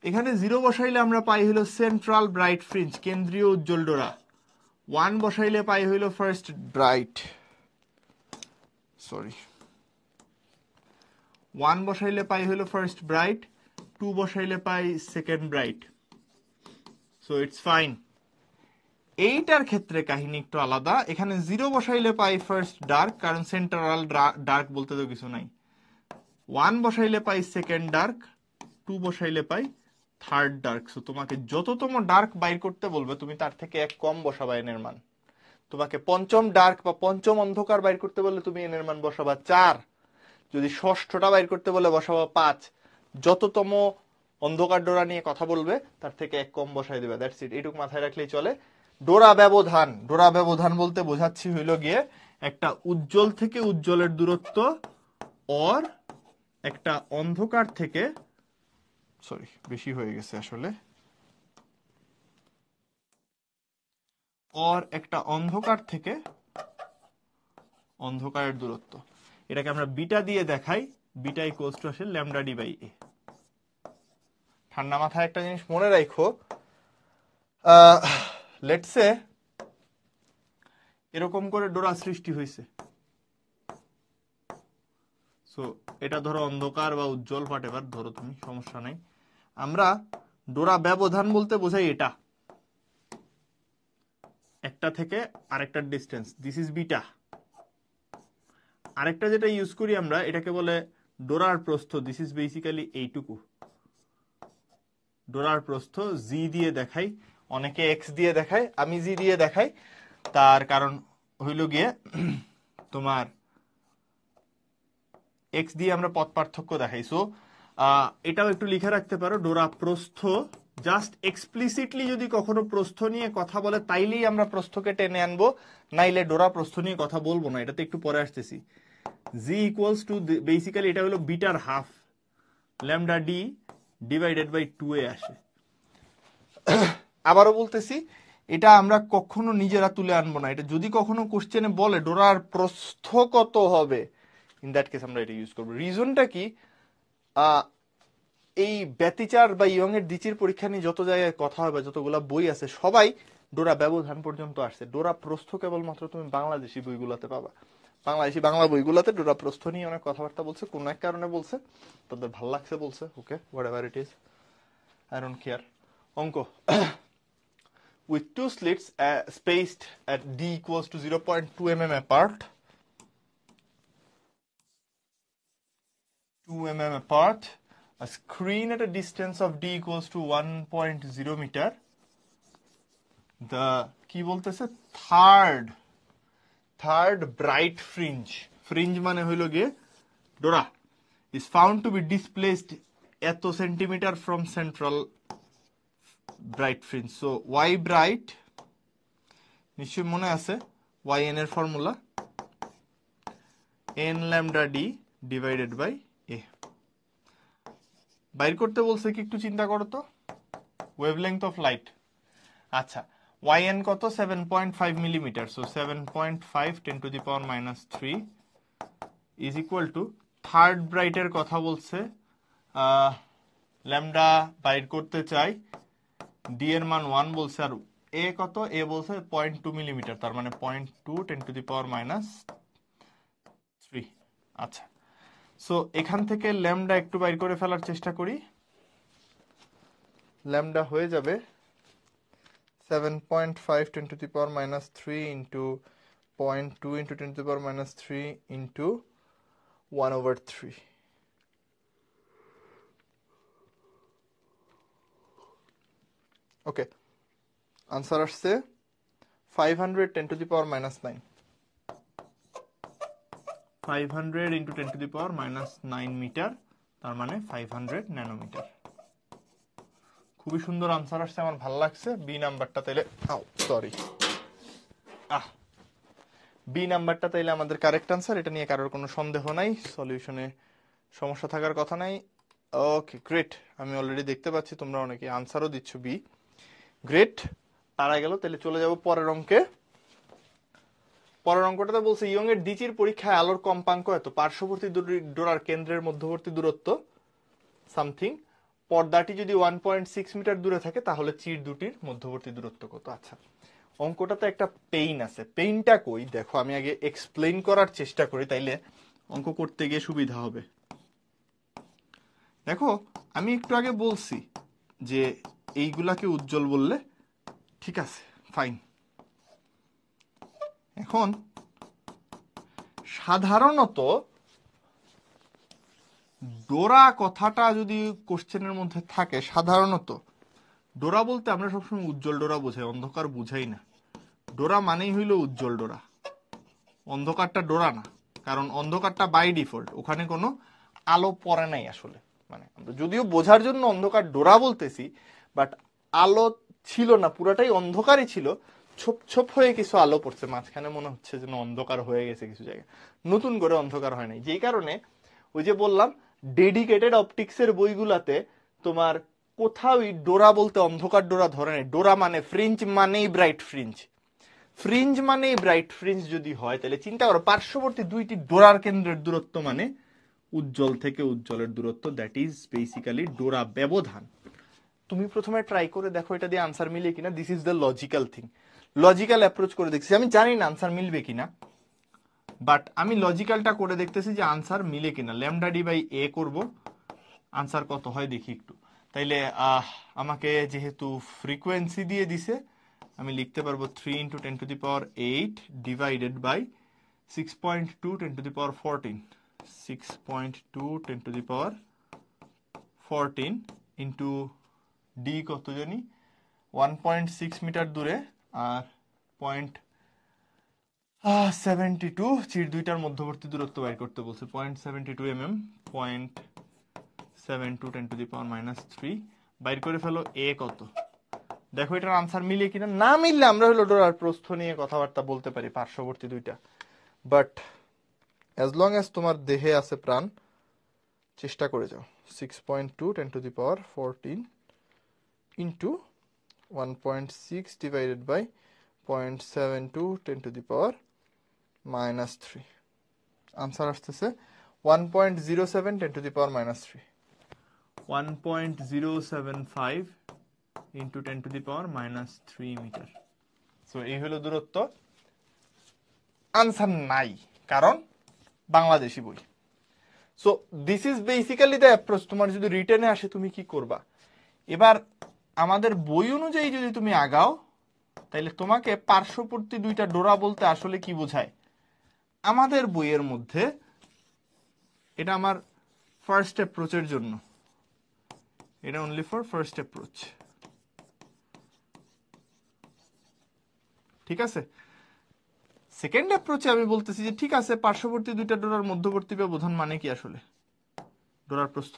এখানে 0 বসাইলে আমরা পাই হইল সেন্ট্রাল ব্রাইট ফ্রিঞ্জ, কেন্দ্রীয় উজ্জ্বল ডোরা। 1 বসাইলে পাই হইল ফার্স্ট ব্রাইট, সরি 1 বসাইলে পাই হইল ফার্স্ট ব্রাইট, 2 বসাইলে পাই second bright. So it's fine. এইটার ক্ষেত্রে কাহিনী একটু আলাদা। এখানে 0 বসাইলে পাই ফার্স্ট ডার্ক, কারণ সেন্ট্রাল ডার্ক বলতে তো কিছু নাই। 1 বসাইলে পাই সেকেন্ড ডার্ক, 2 বসাইলে পাই থার্ড ডার্ক। সো তোমাকে যততম ডার্ক বাইর করতে বলবে তুমি তার থেকে এক কম বসাবা এন এর মান। তোমাকে পঞ্চম ডার্ক বা পঞ্চম অন্ধকার বাইর করতে বললে তুমি এন এর মান বসাবা 4, যদি ষষ্ঠটা বাইর করতে বলে বসাবা 5, যততম অন্ধকার ডোরা নিয়ে কথা বলবে তার থেকে 1 কম বসাই দেবে, দ্যাটস ইট। এইটুকু মাথায় রাখলেই চলে। ডোরা ব্যবধান, ডোরা ব্যবধান বলতে বোঝাচ্ছি হইল গিয়ে একটা উজ্জ্বল থেকে উজ্জ্বলের দূরত্ব, অর একটা অন্ধকার থেকে, সরি বেশি হয়ে গেছে আসলে, অর একটা অন্ধকার থেকে অন্ধকারের দূরত্ব। এটাকে আমরা বিটা দিয়ে দেখাই, বিটা ইকুয়ালস টু আসে ল্যামডা ডি বাই এ। ঠান্ডা মাথায় একটা জিনিস মনে রাখো, লেটস সে এরকম করে ডোরা সৃষ্টি হয়েছে, সো এটা ধরো অন্ধকার বা উজ্জ্বল হোয়াটএভার ধরো তুমি, সমস্যা নাই। আমরা ডোরা ব্যবধান বলতে বোঝাই এটা, একটা থেকে আরেকটার ডিস্টেন্স, দিস ইজ বিটা। আরেকটা যেটা ইউজ করি আমরা, এটাকে বলে ডোরার প্রস্থ, দিস ইজ বেসিক্যালি এইটুকু। ডোরার প্রস্থ জি দিয়ে দেখাই, অনেকে এক্স দিয়ে দেখায়, আমি জি দিয়ে দেখাই। তার কারণ হইল গিয়ে তোমার এক্স দিয়ে আমরা পথ পার্থক্য দেখাই। সো এটাও একটু লিখে রাখতে পারো, ডোরা প্রস্থ। জাস্ট এক্সপ্লিসিটলি যদি কখনো প্রস্থ নিয়ে কথা বলে তাইলেই আমরা প্রস্থকে টেনে আনবো, নাইলে ডোরা প্রস্থ নিয়ে কথা বলবো না, এটাতে একটু পরে আসতেছি। জি ইকুয়ালস টু বেসিক্যালি এটা হলো বিটার half, lambda D divided by 2a আসে। আবারও বলতেছি, এটা আমরা কখনো নিজেরা তুলে আনবো না, এটা যদি কখনো কোশ্চেনে বলে ডোরার প্রস্থ কত হবে, ইন দ্যাট কেস আমরা এটা ইউজ করবো। রিজনটা কি, এই ব্যতিচার বা ইয়ং এর দ্বিচির পরীক্ষা নিয়ে যত জায়গায় কথা হয় বা যতগুলা বই আছে, সবাই ডোরা ব্যবধান পর্যন্ত আসছে। ডোরা প্রস্থ কেবলমাত্র তুমি বাংলাদেশি বইগুলাতে পাবা, বাংলাদেশি বাংলা বইগুলাতে ডোরা প্রস্থ নিয়ে অনেক কথাবার্তা বলছে, কোন এক কারণে বলছে, তাদের ভাল লাগছে বলছে, okay what ever it is, I don't care. অঙ্ক with two slits spaced at d equals to 0.2 mm apart, 2 mm apart, a screen at a distance of d equals to 1.0 meter, the কি বলতেছে third bright fringe মানে হইল গিয়ে ডোরা is found to be displaced এত centimetre from central bright fringe. So Y bright নিশ্চয়ই মনে আছে, ওয়াই এন এর formula n lambda D divided by A. বাইর করতে বলছে কি, একটু চিন্তা করো তো, ওয়েভলেংথ অফ লাইট। আচ্ছা, ওয়াই এন কত, 7.5 millimetre, so 7.5 10 to the power -3 is equal to, third ব্রাইটের কথা বলছে, ল্যামডা বাইর করতে চাই, ডি এর মান 1 বলছে, আর এ কত, এ বলছে 0.2 মিলিমিটার, তার মানে 0.2 10 টু দি পাওয়ার -3। আচ্ছা, সো এখান থেকে ল্যামডা একটু বাইর করে ফেলার চেষ্টা করি, ল্যামডা হয়ে যাবে 7.5 10 to the power -3 into 0.2 into 10 to the power -3 into 1/3. Okay, answer আসছে 500 10 to the power -9, 500 into 10 to the power -9 metre, তার মানে 500 ন্যানোমিটার। খুবই সুন্দর আনসার আসছে, আমার ভালো লাগছে। বি নাম্বারটা তাইলে, সরি, বি নাম্বারটা তাইলে আমাদের কারেক্ট আনসার, এটা নিয়ে কারোর কোনো সন্দেহ নাই, সলিউশনে সমস্যা থাকার কথা নাই। ওকে গ্রেট, আমি অলরেডি দেখতে পাচ্ছি তোমরা অনেকে আনসারও দিচ্ছ বি, গ্রেট। তারা গেল, তাহলে চলে যাব পরের অঙ্কে। পরের অঙ্কটাতে বলছে ইয়ং এর দ্বিচির পরীক্ষায় আলোর কম্পাঙ্ক এত, পার্শ্ববর্তী ডোরার কেন্দ্রের মধ্যবর্তী দূরত্ব সামথিং, পর্দাটি যদি 1.6 মিটার দূরে থাকে তাহলে চির দুটির মধ্যবর্তী দূরত্ব কত। আচ্ছা, অঙ্কটাতে একটা পেইন আছে, পেইনটা কই দেখো, আমি আগে এক্সপ্লেইন করার চেষ্টা করি, তাইলে অঙ্ক করতে গিয়ে সুবিধা হবে। দেখো, আমি একটু আগে বলছি যে এইগুলাকে উজ্জ্বল বললে, ঠিক আছে ফাইন। এখন সাধারণত ডোরা কথাটা যদি কোশ্চেনের মধ্যে থাকে, সাধারণত ডোরা বলতে আমরা সবসময় উজ্জ্বল ডোরা বোঝাই, অন্ধকার বুঝাই না। ডোরা মানেই হইল উজ্জ্বল ডোরা, অন্ধকারটা ডোরা না, কারণ অন্ধকারটা বাই ডিফল্ট ওখানে কোনো আলো পড়ে নাই আসলে। মানে আমরা যদিও বোঝার জন্য অন্ধকার ডোরা বলতেছি, বাট আলো ছিল না, পুরাটাই অন্ধকারই ছিল, ছোপ ছোপ হয়ে কিছু আলো পড়ছে মাঝখানে, মনে হচ্ছে যেন অন্ধকার হয়ে গেছে কিছু জায়গায়, নতুন করে অন্ধকার হয় নাই। যেই কারণে ওই যে বললাম ডেডিকেটেড অপটিক্সের বইগুলাতে তোমার কোথাওই ডোরা বলতে অন্ধকার ডোরা ধরে নেই। ডোরা মানে ফ্রিঞ্জ মানেই ব্রাইট ফ্রিঞ্জ, ফ্রিঞ্জ মানেই ব্রাইট ফ্রিঞ্জ যদি হয় তাহলে চিন্তা করো পার্শ্ববর্তী দুইটি ডোরার কেন্দ্রের দূরত্ব মানে উজ্জ্বল থেকে উজ্জ্বলের দূরত্ব, দ্যাট ইজ বেসিক্যালি ডোরা ব্যবধান। তুমি প্রথমে ট্রাই করে দেখো এটা দিয়ে আনসার মিলে কিনা, this is the logical thing. Logical approach করে দেখছি, আমি জানি না আনসার মিলবে কিনা, বাট আমি লজিক্যালটা করে দেখতেছি যে আনসার মিলে কিনা। ল্যামডা ডি বাই এ করবো, আনসার কত হয় দেখি একটু। তাইলে আমাকে যেহেতু ফ্রিকোয়েন্সি দিয়ে দিছে, আমি লিখতে পারবো 3 × 10⁸ ডিভাইডেড বাই 6.2 × 10⁻14, 6.2 × 10⁻14 ইন্টু ডি কত জানি 1.6 মিটার দূরে, আর 0.72 চির দুইটার মধ্যবর্তী দূরত্ব বাইর করতে বলছে, 0.72 mm, 0.72 10⁻³ বাইর করে ফেলো। এ কত দেখো, এটার আনসার মিলে কিনা। না মিললে আমরা হলো ডোরার প্রস্থ নিয়ে কথাবার্তা বলতে পারি পার্শ্ববর্তী দুইটা, বাট অ্যাজ লং অ্যাজ তোমার দেহে আছে প্রাণ, চেষ্টা করে যাও। 6.2 10⁻14 ইন্টু 1.6 ডিভাইডেড বাই 0.72 10⁻³ আনসার আসতেছে 1.07 10⁻³ 1.075 ইন্টু 10⁻³ মিটার। সো এই হলো দূরত্ব। আনসার নাই, কারণ বাংলাদেশি বই। So this is basically the approach. তোমার যদি রিটেনে আসে তুমি কি করবা, এবার আমাদের বই অনুযায়ী যদি তুমি আগাও তাহলে তোমাকে পার্শ্ববর্তী দুইটা ডোরা বলতে আসলে কি বোঝায়। আমাদের বইয়ের মধ্যে এটা আমার ফার্স্ট অ্যাপ্রোচের জন্য, এটা অনলি ফর ফার্স্ট অ্যাপ্রোচ, ঠিক আছে। সেকেন্ড অ্যাপ্রোচে আমি বলতেছি যে ঠিক আছে পার্শ্ববর্তী দুইটা ডোরার মধ্যবর্তী ব্যবধান মানে কি আসলে ডোরার প্রস্থ,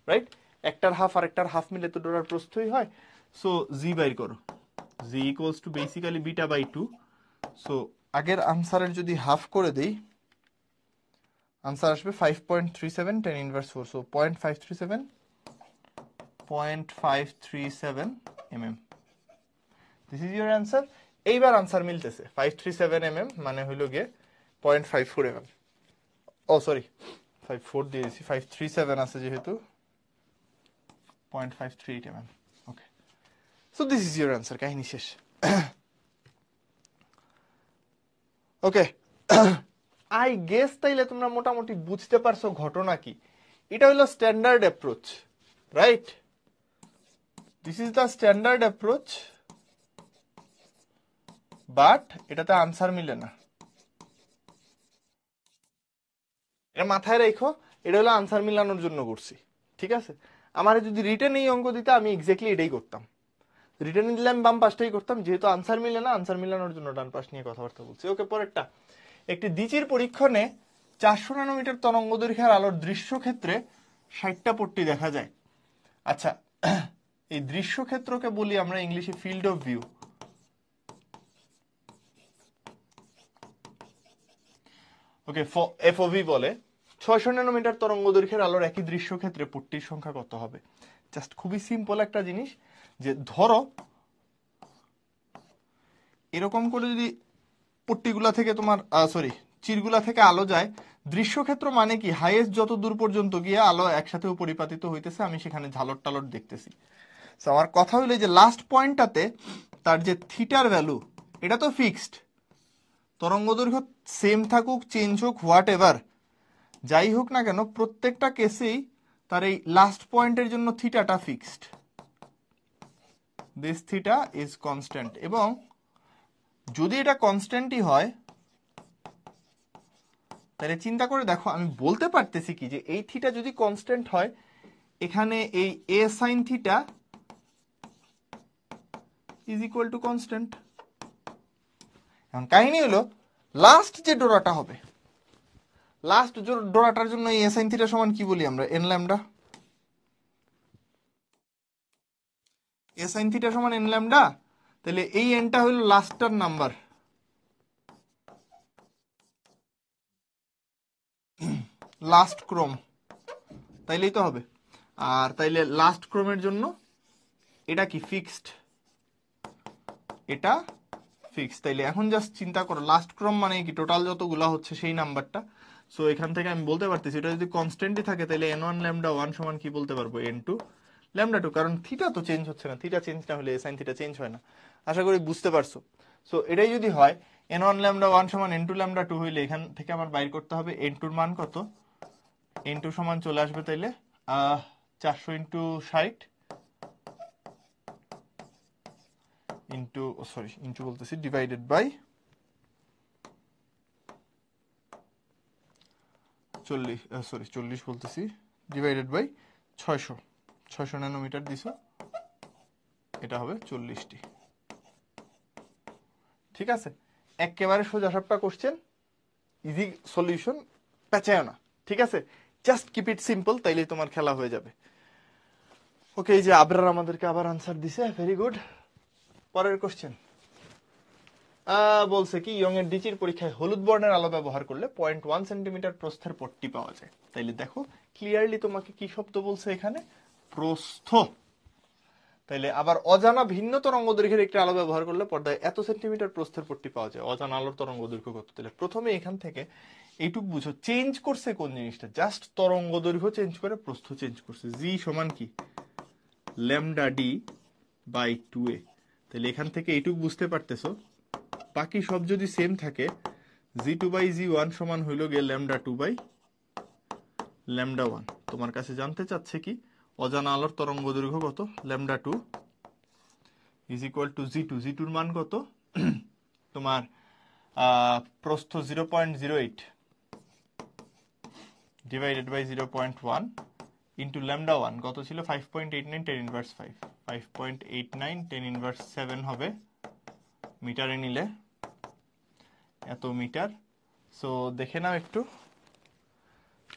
রাইট? একটার হাফ আর একটার হাফ মিলে তো ডোরার প্রস্থই হয়। সো জি বাইর করো, G equals to basically beta by 2। So আগের আনসারের যদি হাফ করে দেই আনসার আসবে 5.37 10⁻⁴। So 0.537 mm, this is your answer. এইবার আনসার মিলতেছে 537 mm মানে হইল গিয়ে 0.54 mm। ও সরি 54 দিয়ে দিয়েছি, 537 আছে যেহেতু 0.538 mm। Okay, so this is your answer, কাহিনী শেষ। ওকে, আই গেস তাইলে তোমরা মোটামুটি বুঝতে পারছো ঘটনা কি। এটা হলো standard approach, right? This is the standard approach, but এটাতে আনসার মিলে না। এটা মাথায় রেখো, এটা হলো আনসার মিলানোর জন্য করছি, ঠিক আছে। আমার যদি রিটেন এই অঙ্ক দিতে আমি এক্স্যাক্টলি এটাই করতাম, রিটেন দিলে আমি বাম পাশটাই করতাম, যেহেতু আনসার মিলে না আনসার মিলানোর জন্য ডান পাশ নিয়ে কথাবার্তা বলছি। ওকে, পরেরটা। একটি দিচির পরীক্ষণে 400 ন্যানোমিটার তরঙ্গ দৈর্ঘ্যের আলোর দৃশ্য ক্ষেত্রে 60টা পট্টি দেখা যায়। আচ্ছা, এই দৃশ্য ক্ষেত্রকে বলি আমরা ইংলিশে ফিল্ড অফ ভিউ। ওকে, এফওভি বলে। 600 ন্যানোমিটার তরঙ্গ দৈর্ঘ্যের আলোর একই দৃশ্য ক্ষেত্রে পট্টির সংখ্যা কত হবে? জাস্ট খুবই সিম্পল একটা জিনিস, যে ধরো এরকম করে যদি পট্টিগুলা থেকে তোমার সরি চিরগুলা থেকে আলো যায়, দৃশ্যক্ষেত্র মানে কি হাইয়েস্ট যত দূর পর্যন্ত গিয়ে আলো একসাথে পরিপাতিত হইতেছে, আমি সেখানে ঝালর টালর দেখতেছি। সো আমার কথা হইলে যে লাস্ট পয়েন্টটাতে তার যে থিটার ভ্যালু এটা তো ফিক্সড, তরঙ্গ দৈর্ঘ্য সেম থাকুক চেঞ্জ হোক হোয়াট এভার যাই হোক না কেন প্রত্যেকটা কেসেই তার এই লাস্ট পয়েন্টের জন্য থিটাটা fixed, this theta is constant. এবং যদি এটা কনস্ট্যান্টই হয় তাহলে চিন্তা করে দেখো, আমি বলতে পারতেছি কি যে এই থিটা যদি কনস্ট্যান্ট হয়, এখানে এই A sine theta is equal to constant. এখন কাহিনী হলো লাস্ট যে ডোরাটা হবে, লাস্ট ডোরাটার জন্য এই সাইন থিটা সমান কি বলি আমরা, এন ল্যামডা। সাইন থিটা সমান এন ল্যামডা, তাহলে এই এনটা হলো লাস্টটার নাম্বার, লাস্ট ক্রম, তাইলেই তো হবে। আর তাইলে লাস্ট ক্রমের জন্য এটা কি ফিক্সড, এটা ফিক্সড। তাইলে এখন জাস্ট চিন্তা করো লাস্ট ক্রম মানে কি, টোটাল যতগুলা হচ্ছে সেই নাম্বারটা। সো এখান থেকে আমি বলতে পারতেছি এটা যদি কনস্ট্যান্টই থাকে তাহলে এন ওয়ান ল্যামডা ওয়ান সমান কি বলতে পারবো, এন টু ল্যামডা টু, কারণ থিটা তো চেঞ্জ হচ্ছে না, থিটা চেঞ্জ না হলে সাইন থিটা চেঞ্জ হয় না। আশা করি বুঝতে পারছো। সো এটাই যদি হয় এন ওয়ান ল্যামডা ওয়ান সমান এন টু ল্যামডা টু হইলে এখান থেকে আমার বাইর করতে হবে এন টুর মান কত, এন টু সমান চলে আসবে তাইলে 400 ইন্টু 60 ইন্টু, সরি ইন্টু বলতেছি, ডিভাইডেড বাই 40 বলতেছি, ডিভাইডেড বাই 600 ন্যানোমিটার দিছো, এটা হবে 40টি। ঠিক আছে, একেবারে সোজা সাপটা কোশ্চেন, ইজি সলিউশন, প্যাচায় না। ঠিক আছে, জাস্ট কিপ ইট সিম্পল, তাইলেই তোমার খেলা হয়ে যাবে। ওকে, এই যে আবরার আমাদেরকে আবার আনসার দিছে, ভেরি গুড। পরের কোশ্চেন বলছে কি ইয়ং এর ডিচির পরীক্ষায় হলুদ বর্ণের আলো ব্যবহার করলে 0.1 সেন্টিমিটার প্রস্থের পট্টি পাওয়া যায়। তাইলে দেখো ক্লিয়ারলি তোমাকে কি শব্দ বলছে এখানে, প্রস্থ। তাইলে আবার অজানা ভিন্ন তরঙ্গ দৈর্ঘ্যের একটি আলো ব্যবহার করলে পর্দায় এত সেন্টিমিটার প্রস্থের পট্টি পাওয়া যায়। অজানা আলোর তরঙ্গ দৈর্ঘ্য কত? তাহলে প্রথমে এখান থেকে এইটুক বুঝো, চেঞ্জ করছে কোন জিনিসটা, জাস্ট তরঙ্গ দৈর্ঘ্য চেঞ্জ করে প্রস্থ চেঞ্জ করছে। জি সমান কি ল্যামডা ডি বাই 2a। তাহলে এখান থেকে এইটুক বুঝতে পারতেছো, বাকি সব যদি সেম থাকে G two by G one সমান হইল গিয়ে lambda two by lambda one. তোমার কাছে জানতে চাচ্ছে কি অজানা আলোর তরঙ্গ দৈর্ঘ্য কত, lambda two is equal to G two. জি টুর মান কত তোমার, প্রস্থ 0.08 divided by 0.1 into lambda one কত ছিল 5.89 10 ইনভার্স 5, 5.89 10 ইনভার্স 7 হবে মিটারে নিলে এত মিটার। সো দেখে নাও একটু,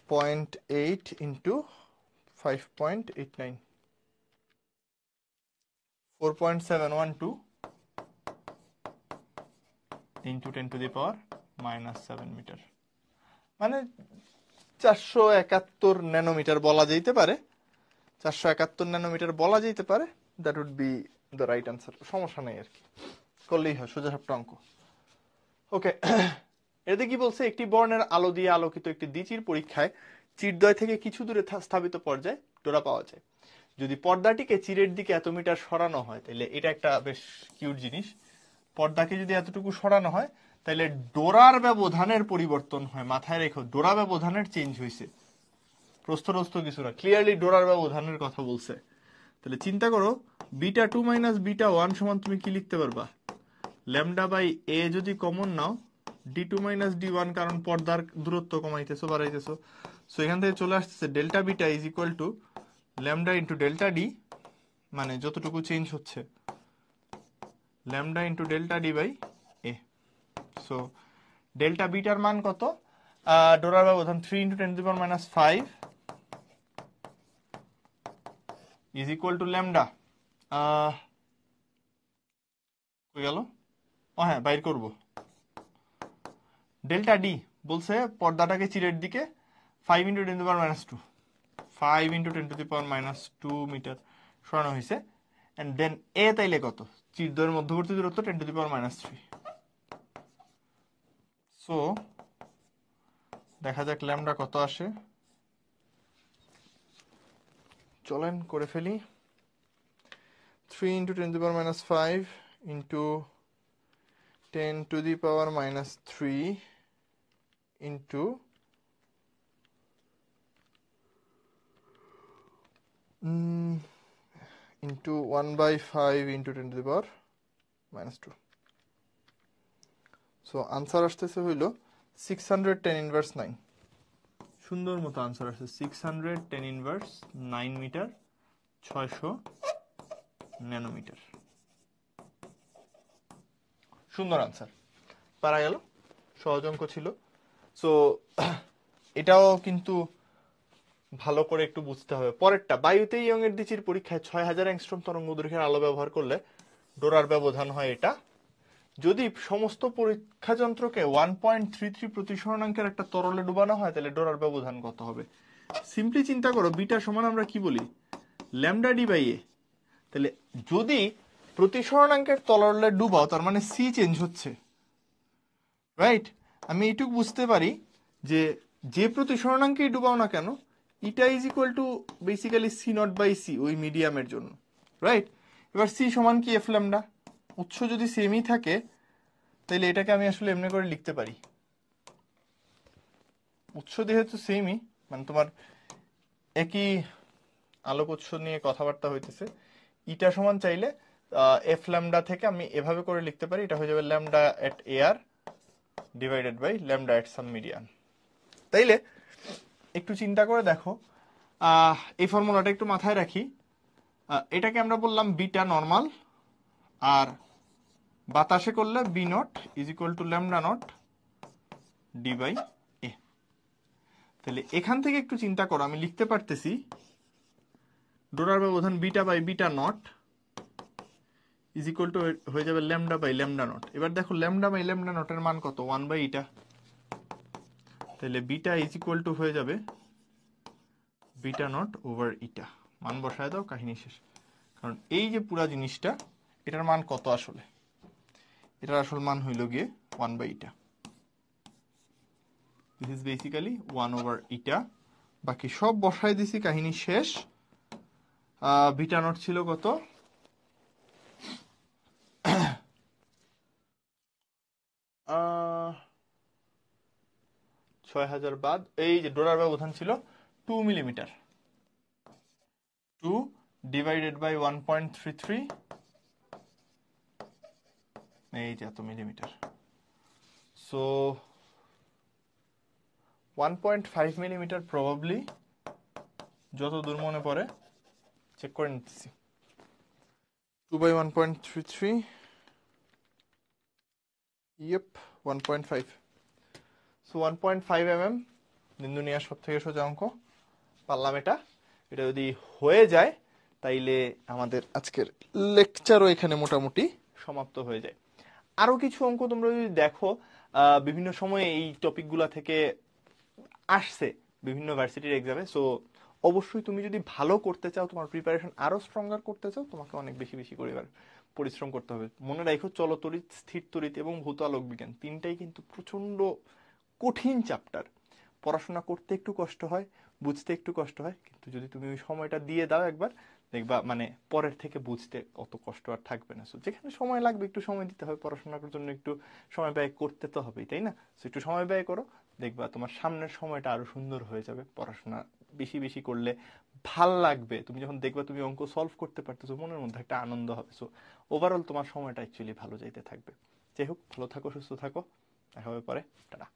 0.8 into 5.89, 4.712 into 10 to the power -7 metre, মানে 471 ন্যানোমিটার বলা যেতে পারে, 471 ন্যানোমিটার বলা যেতে পারে। That would be the right answer. সমস্যা নেই আর কি, করলেই হয়, সোজা সাপটা অঙ্ক। ওকে, এতে কি বলছে, একটি বর্ণের আলো দিয়ে আলোকিত একটি দ্বিচির পরীক্ষায় চিরদ্বয় থেকে কিছু দূরে স্থাপিত পর্যায়ে ডোরা পাওয়া যায়। যদি পর্দাটিকে চিরের দিকে এত মিটার সরানো হয়, তাহলে এটা একটা বেশ কিউট জিনিস, পর্দাকে যদি এতটুকু সরানো হয় তাহলে ডোরার ব্যবধানের পরিবর্তন হয়। মাথায় রেখো, ডোরা ব্যবধানের চেঞ্জ হয়েছে, প্রস্থ কিছু না, ক্লিয়ারলি ডোরার ব্যবধানের কথা বলছে। তাহলে চিন্তা করো, beta two minus beta one সমান তুমি কি লিখতে পারবা, ল্যামডা বাই এ যদি কমন নাও D two minus D one, কারণ পর্দার দূরত্ব কমাইতেছো বাড়াইতেছো। সো এখান থেকে চলে আসতেছে delta beta is equal to lambda into delta D, মানে যতটুকু চেঞ্জ হচ্ছে lambda into delta D by A. So delta বিটার মান কত, ডোরার ব্যবধান 3 into 10 to the power -5 is equal to lambda, কই গেল, ও হ্যাঁ বাইর করব, ডেল্টা ডি বলছে পর্দাটাকে চিরের দিকে 5 into 10 to the power -2, 5 into 10 to the power -2 metre সরানো হয়েছে। এন্ড দেন এ তাইলে কত, চিরদ্বয়ের মধ্যবর্তী দূরত্ব 10 টু দি পাওয়ার -3। সো দেখা যাক ল্যামডা কত আসে, চলেন করে ফেলি। 3 into 10 to the power -5 into 10 to the power -3 into into 1/5 into 10 to the power -2। So answer আসতেছে হইল 610 ইনভার্স 9। সুন্দর মতো আনসার আসছে 610 ইনভার্স 9 মিটার, 600 ন্যানোমিটার। সুন্দর আনসার। পারা গেল, সহজ অঙ্ক ছিল। সো এটাও কিন্তু ভালো করে একটু বুঝতে হবে। পরেরটা, বায়ুতে ইয়ং এর দিচির পরীক্ষায় 6000 অ্যাংস্ট্রম তরঙ্গ দৈর্ঘ্যের আলো ব্যবহার করলে ডোরার ব্যবধান হয় এটা। যদি সমস্ত পরীক্ষা যন্ত্রকে 1.33 প্রতিসরণাঙ্কের একটা তরলে ডুবানো হয় তাহলে ডোরার ব্যবধান কত হবে? সিম্পলি চিন্তা করো, বিটা সমান আমরা কি বলি, ল্যামডা ডি বাই এ। তাহলে যদি প্রতিসরণাঙ্কের তরলে ডুবাও তার মানে সি চেঞ্জ হচ্ছে, রাইট? আমি এইটুকু বুঝতে পারি যে যে প্রতিসরণাঙ্কেই ডুবাও না কেন, eta is equal to basically C not by C, ওই মিডিয়ামের জন্য, রাইট? এবার সি সমান কি এফ ল্যামডা। উৎস যদি সেমই থাকে তাহলে এটাকে আমি আসলে এমনি করে লিখতে পারি, উৎস যেহেতু সেমই, মানে তোমার একই আলোক উৎস নিয়ে কথাবার্তা হইতেছে, ইটা সমান চাইলে এফ ল্যামডা থেকে আমি এভাবে করে লিখতে পারি, এটা হয়ে যাবে lambda at air divided by lambda at some medium. তাইলে একটু চিন্তা করে দেখো, এই ফর্মুলাটা একটু মাথায় রাখি। এটাকে আমরা বললাম বিটা নর্মাল, আর বাতাসে করলে B naught is equal to lambda naught D by A. তাহলে এখান থেকে একটু চিন্তা করো, আমি লিখতে পারতেছি ডোরার ব্যবধান beta by beta not is equal to হয়ে যাবে ল্যামডা বাই ল্যামডা নট। এবার দেখো ল্যামডা বাই ল্যামডা নটের মান কত, 1 বাই ইটা। তাহলে বিটা ইজ ইকুয়াল টু হয়ে যাবে বিটা নট ওভার ইটা। মান বসায় দাও, কাহিনী শেষ। কারণ এই যে পুরা জিনিসটা, এটার মান কত আসলে, এটার আসল মান হইল গিয়ে 1 by eta. This is basically 1 over eta. বাকি সব বসায় দিছি, কাহিনী শেষ। বিটা নট ছিল কত, 6000 বাদ, এই যে ডোরার ব্যবধান ছিল 2 মিলিমিটার, 2 ডিভাইডেড বাই 1.33, এই যে এত মিলিমিটার। সো 1.5 মিলিমিটার প্রবাবলি, যত দূর মনে পড়ে চেক করে নিতেছি। 2 বাই 1.33, ইয়েপ 1.5। সো 1.5 mm, দিন দুনিয়ার সব থেকে সোজা অঙ্ক, পারলাম এটা। এটা যদি হয়ে যায় তাইলে আমাদের আজকের লেকচারও এখানে মোটামুটি সমাপ্ত হয়ে যায়। আরো কিছু অঙ্ক তোমরা যদি দেখো, বিভিন্ন সময়ে এই টপিকগুলা থেকে আসছে বিভিন্ন ভার্সিটির এক্সামে। সো অবশ্যই তুমি যদি ভালো করতে চাও, তোমার প্রিপারেশন আরো স্ট্রঙ্গার করতে চাও, তোমাকে অনেক বেশি বেশি করে পরিশ্রম করতে হবে। মনে রাখো, চলতরিৎ, স্থির তড়িৎ এবং ভূত আলোক বিজ্ঞান তিনটাই কিন্তু প্রচন্ড কঠিন চ্যাপ্টার। পড়াশোনা করতে একটু কষ্ট হয়, বুঝতে একটু কষ্ট হয়, কিন্তু যদি তুমি ওই সময়টা দিয়ে দাও একবার, দেখবা মানে পরের থেকে বুঝতে অত কষ্ট আর থাকবে না। সো যেখানে সময় লাগবে একটু সময় দিতে হবে, পড়াশোনার জন্য একটু সময় ব্যয় করতে তো হবেই, তাই না? সো একটু সময় ব্যয় করো, দেখবা তোমার সামনের সময়টা আরো সুন্দর হয়ে যাবে। পড়াশোনা বেশি বেশি করলে ভাল লাগবে, তুমি যখন দেখবা তুমি অঙ্ক সলভ করতে পারতেছো, মনের মধ্যে একটা আনন্দ হবে। সো ওভারঅল তোমার সময়টা অ্যাকচুয়ালি ভালো যাইতে থাকবে। যাই হোক, ভালো থাকো, সুস্থ থাকো, দেখা হবে পরে, টাটা।